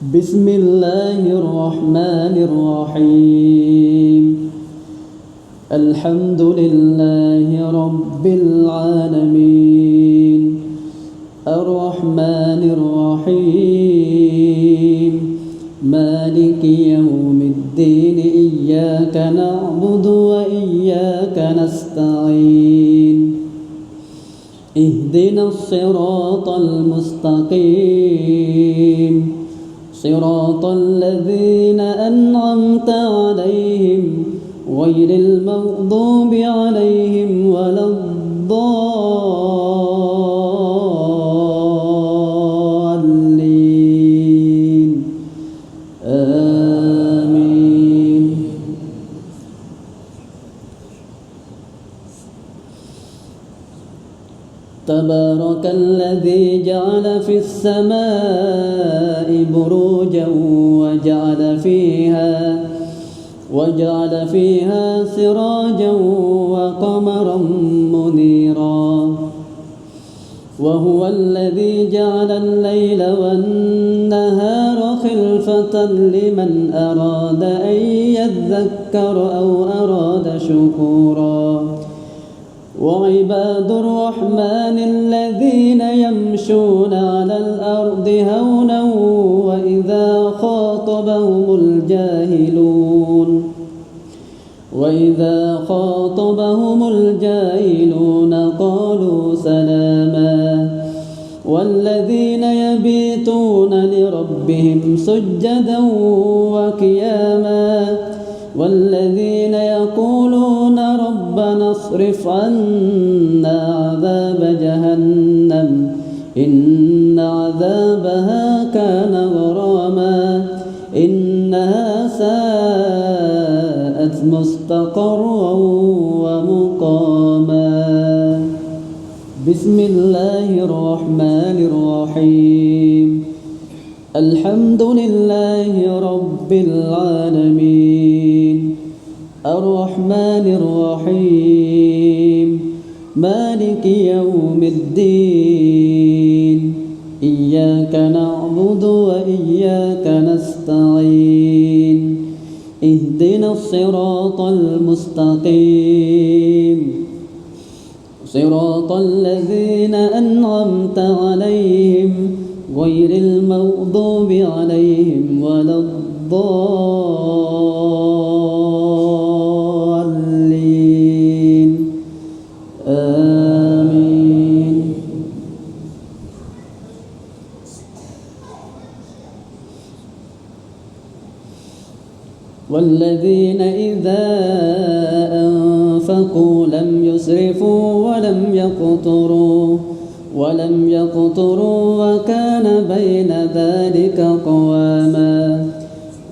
بسم الله الرحمن الرحيم. الحمد لله رب العالمين الرحمن الرحيم مالك يوم الدين إياك نعبد وإياك نستعين اهدنا الصراط المستقيم صراط الذين أنعمت عليهم غير المغضوب عليهم ولا الضالين آمين. تبارك الذي جعل في السماء بروجا وجعل فيها سراجا وقمرا منيرا وهو الذي جعل الليل والنهار خلفة لمن أراد أن يذكر أو أراد شكورا وعباد الرحمن الذين يمشون على الأرض هونا وإذا خاطبهم الجاهلون قالوا سلاما والذين يبيتون لربهم سجدا وقياما والذين يقولون ربنا اصرف عنا عذاب جهنم إن عذابها كان غراما إنها ساءت مستقرا ومقاما. بسم الله الرحمن الرحيم. الحمد لله رب العالمين الرحمن الرحيم مالك يوم الدين إياك نعبد وإياك نستعين اهدنا الصراط المستقيم صراط الذين أنعمت عليهم غير المغضوب عليهم ولا الضالين آمين. والذين إذا أنفقوا لم يسرفوا ولم يقتروا وكان بين ذلك قواما.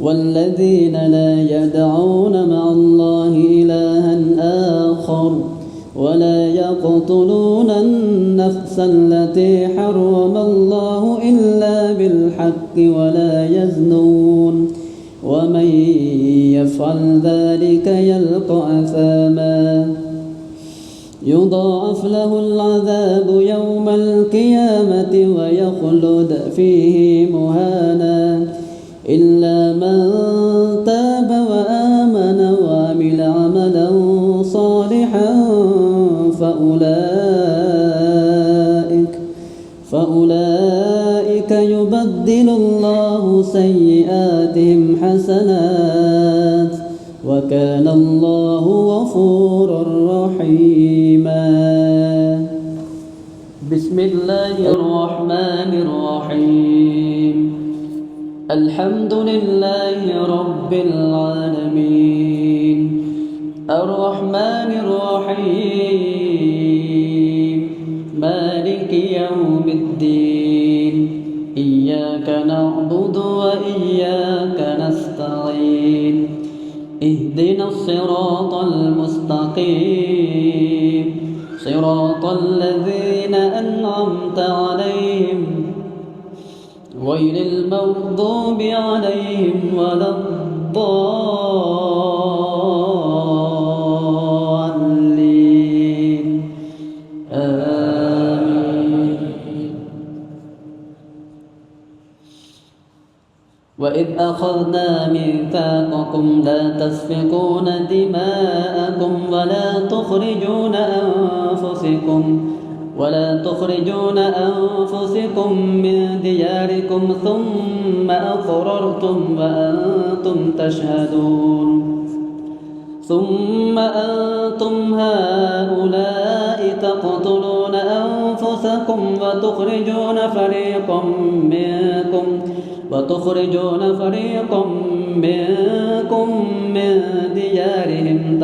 والذين لا يدعون مع الله إلها آخر ولا يقتلون النفس التي حرم الله إلا بالحق ولا يزنون ومن يفعل ذلك يلقى أثاما يضاعف له العذاب يوم القيامة ويخلد فيه مهانا إلا من تاب وآمن وعمل عملا صالحا فأولئك يبدل الله سيئاتهم حسنات وكان الله غفورا رحيما. بسم الله الرحمن الرحيم. الحمد لله رب العالمين الرحمن الرحيم مالك يوم الدين إياك نعبد وإياك نستعين اهدنا الصراط المستقيم صراط الذين أنعمت عليهم غير المغضوب عليهم ولا الضالين آمين. وإذ أخذنا ميثاقكم لا تسفكون دماءكم ولا تخرجون أنفسكم من دياركم ثم أقررتم وأنتم تشهدون ثم أنتم هؤلاء تقتلون أنفسكم وتخرجون فريقا منكم من ديارهم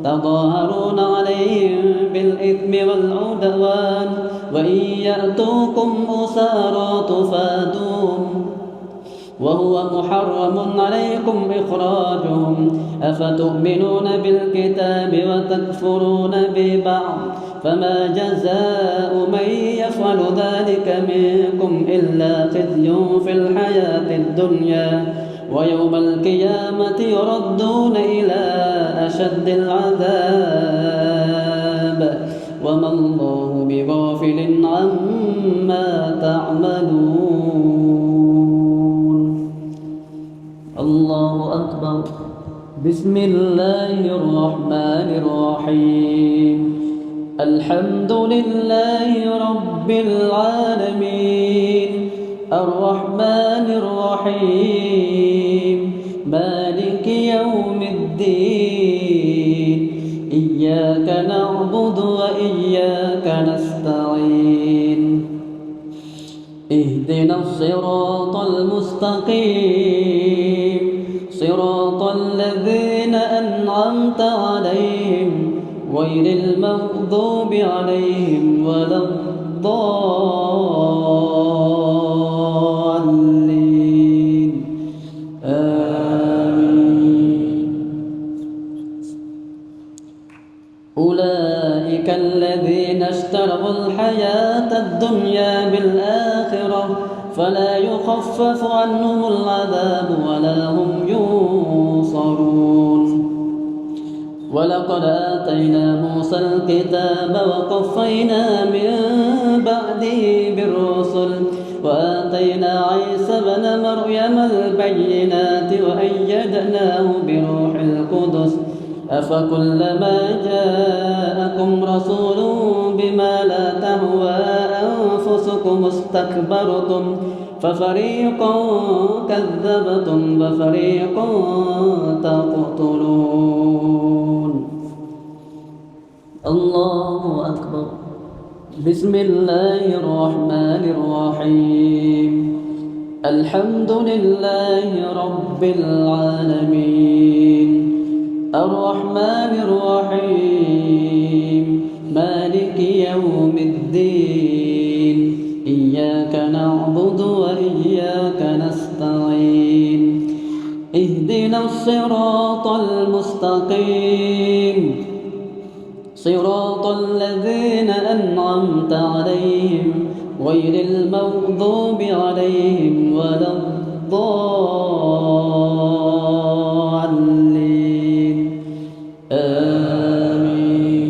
تظاهرون عليهم بالإثم والعدوان وإن يأتوكم أسارى تفادوهم وهو محرم عليكم إخراجهم أفتؤمنون بالكتاب وتكفرون ببعض فما جزاء من يفعل ذلك منكم إلا خزي في الحياة الدنيا ويوم القيامة يردون إلى أشد العذاب وما الله بغافل عما تعملون. الله أكبر. بسم الله الرحمن الرحيم. الحمد لله رب العالمين الرحمن الرحيم مالك يوم الدين إياك نعبد وإياك نستعين اهدنا الصراط المستقيم صراط الذين أنعمت عليهم غير المغضوب عليهم ولا الضالين آمين. أولئك الذين اشتروا الحياة الدنيا بالآخرة فلا يخفف عنهم العذاب ولا هم ينصرون. ولقد آتينا موسى الكتاب وقفينا من بعده بالرسل وآتينا عيسى ابن مريم البينات وأيدناه بروح القدس أفكلما جاءكم رسول بما لا تهوى أنفسكم استكبرتم ففريقا كذبتم وفريقا تقتلون. الله أكبر. بسم الله الرحمن الرحيم. الحمد لله رب العالمين الرحمن الرحيم مالك يوم الدين إياك نعبد وإياك نستعين اهدنا الصراط المستقيم صراط الذين أنعمت عليهم غير المغضوب عليهم ولا الضالين آمين.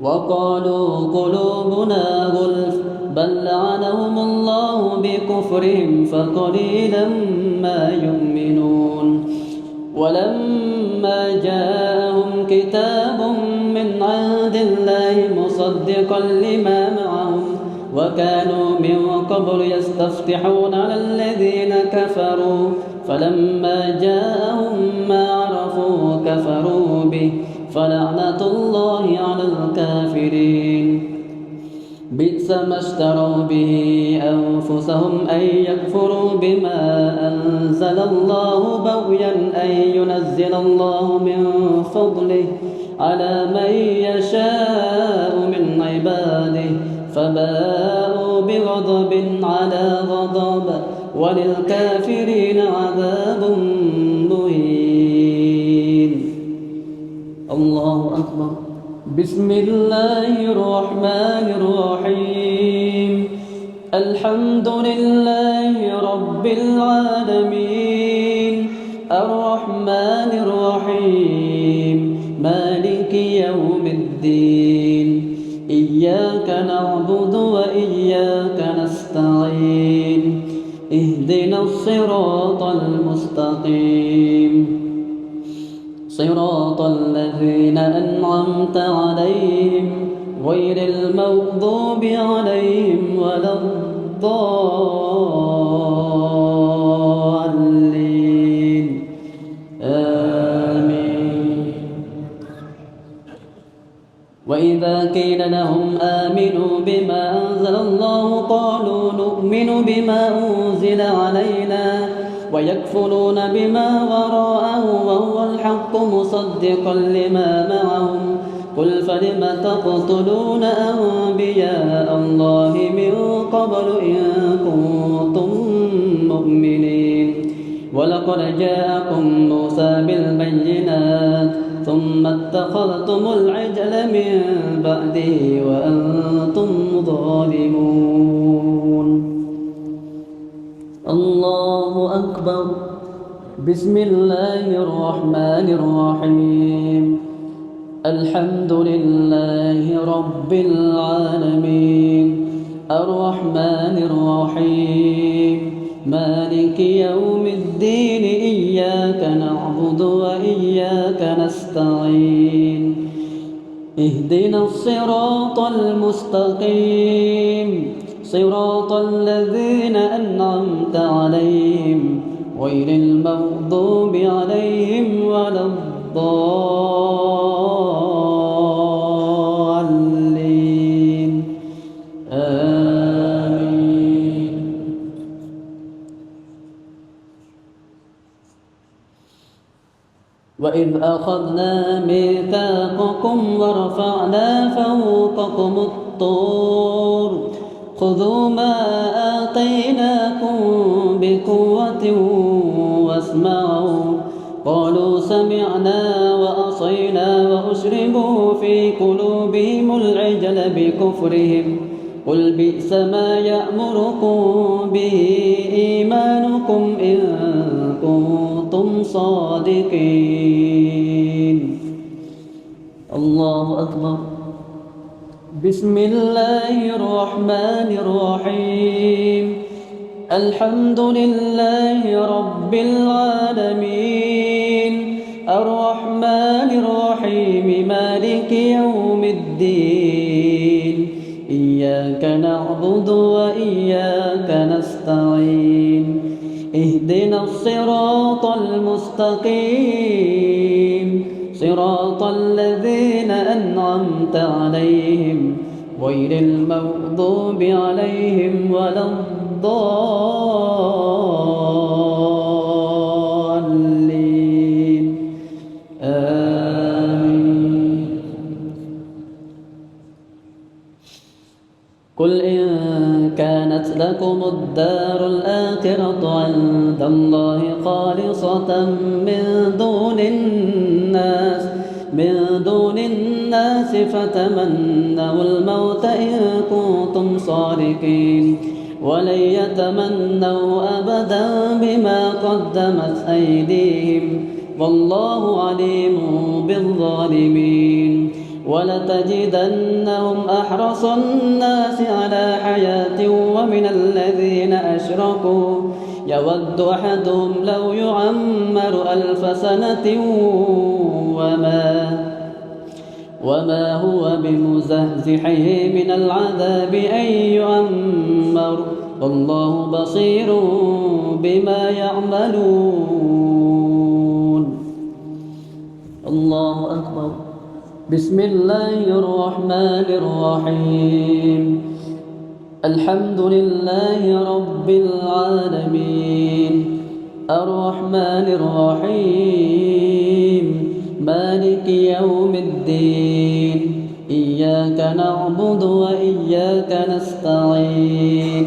وقالوا قلوبنا غلف بل لعنهم الله بكفرهم فقليلا ما يؤمنون. ولما جاءهم كتاب من عند الله مصدقا لما معهم وكانوا من قبل يستفتحون على الذين كفروا فلما جاءهم ما عرفوا كفروا به فلعنة الله على الكافرين. بئس ما اشتروا به أنفسهم أن يكفروا بما أنزل الله بغيا أن ينزل الله من فضله على من يشاء من عباده فباءوا بغضب على غضب وللكافرين عذاب مهين. الله أكبر. بسم الله الرحمن الرحيم. الحمد لله رب العالمين الرحمن الرحيم مالك يوم الدين إياك نعبد وإياك نستعين اهدنا الصراط المستقيم صراط الذين أنعمت عليهم غير المغضوب عليهم ولا الضالين آمين. وإذا قيل لهم آمنوا بما أنزل الله قالوا نؤمن بما أنزل علينا ويكفرون بما وراءه وهو الحق مصدقا لما معهم قل فلم تقتلون أنبياء الله من قبل إن كنتم مؤمنين ولقد جاءكم موسى بالبينات ثم اتخذتم العجل من بعده وأنتم ظالمون. الله أكبر. بسم الله الرحمن الرحيم. الحمد لله رب العالمين الرحمن الرحيم مالك يوم الدين إياك نعبد وإياك نستعين اهدنا الصراط المستقيم صراط الذين أنعمت عليهم غير المغضوب عليهم ولا الضالين آمين. وإذ أخذنا ميثاقكم ورفعنا فوقكم الطور خذوا ما آتيناكم بقوة واسمعوا قالوا سمعنا وعصينا وأشربوا في قلوبهم العجل بكفرهم قل بئس ما يأمركم به إيمانكم إن كنتم صادقين. الله أكبر. بسم الله الرحمن الرحيم. الحمد لله رب العالمين الرحمن الرحيم مالك يوم الدين إياك نعبد وإياك نستعين اهدنا الصراط المستقيم صراط الذين أنعمت عليهم غير المغضوب عليهم ولا الضالين آمين. قل إن كانت لكم الدار الآخرة عند الله خالصة من دون الناس فتمنوا الموت إن كنتم صادقين ولن يتمنوا أبدا بما قدمت أيديهم والله عليم بالظالمين. ولتجدنهم أحرص الناس على حياة ومن الذين أشركوا يود أحدهم لو يعمر 1000 سنة وما هو بمزحزحه من العذاب أن يعمر والله بصير بما يعملون. الله أكبر. بسم الله الرحمن الرحيم. الحمد لله رب العالمين الرحمن الرحيم مالك يوم الدين إياك نعبد وإياك نستعين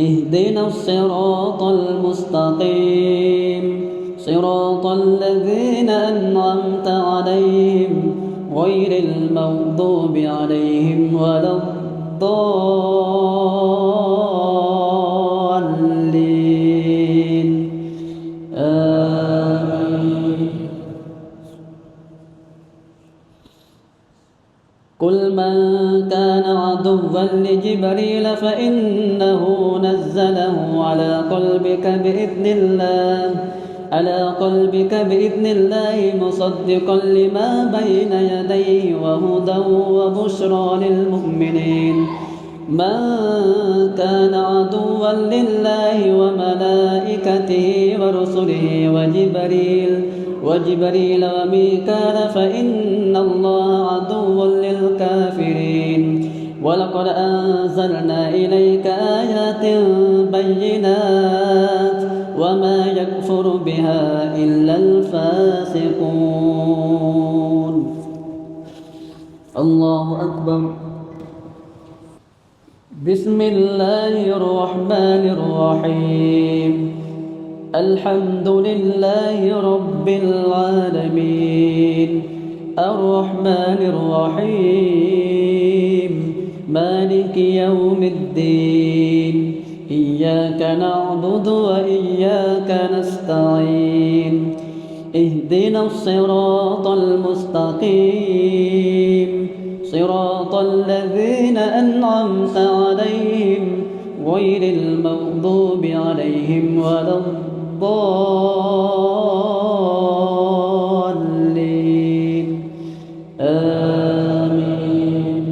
اهدنا الصراط المستقيم صراط الذين أنعمت عليهم غير المغضوب عليهم ولا الضالين آمين. قل من كان عدوا لجبريل فإنه نزله على قلبك بإذن الله مصدقا لما بين يديه وهدى وبشرى للمؤمنين. من كان عدوا لله وملائكته ورسله وجبريل وميكال فإن الله عدو للكافرين. ولقد أنزلنا إليك آيات بينات وما يكفر بها إلا الفاسقون. الله أكبر. بسم الله الرحمن الرحيم. الحمد لله رب العالمين الرحمن الرحيم مالك يوم الدين. إياك نعبد وإياك نستعين. اهدنا الصراط المستقيم صراط الذين أنعمت عليهم غير المغضوب عليهم ولا الضالين. آمين.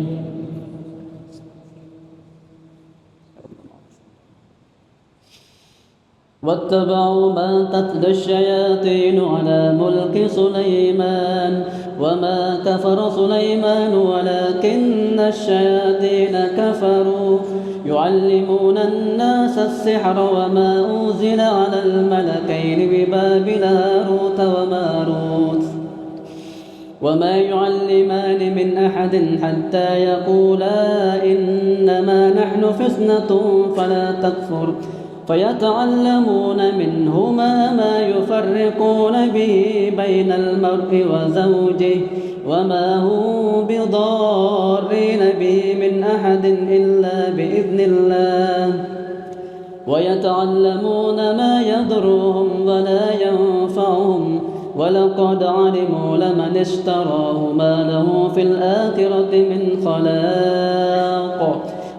واتبعوا ما تتلو الشياطين على ملك سليمان وما كفر سليمان ولكن الشياطين كفروا يعلمون الناس السحر وما أنزل على الملكين ببابل هاروت وماروت وما يعلمان من أحد حتى يقولا إنما نحن فتنة فلا تكفر فيتعلمون منهما ما يفرقون به بين المرء وزوجه وما هم بضارين به من أحد إلا بإذن الله ويتعلمون ما يضرهم ولا ينفعهم ولقد علموا لمن اشتراه ما له في الآخرة من خلاق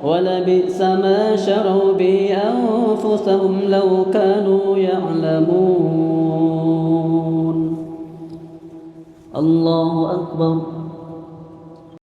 ولبئس ما شروا به أنفسهم لو كانوا يعلمون. الله أكبر.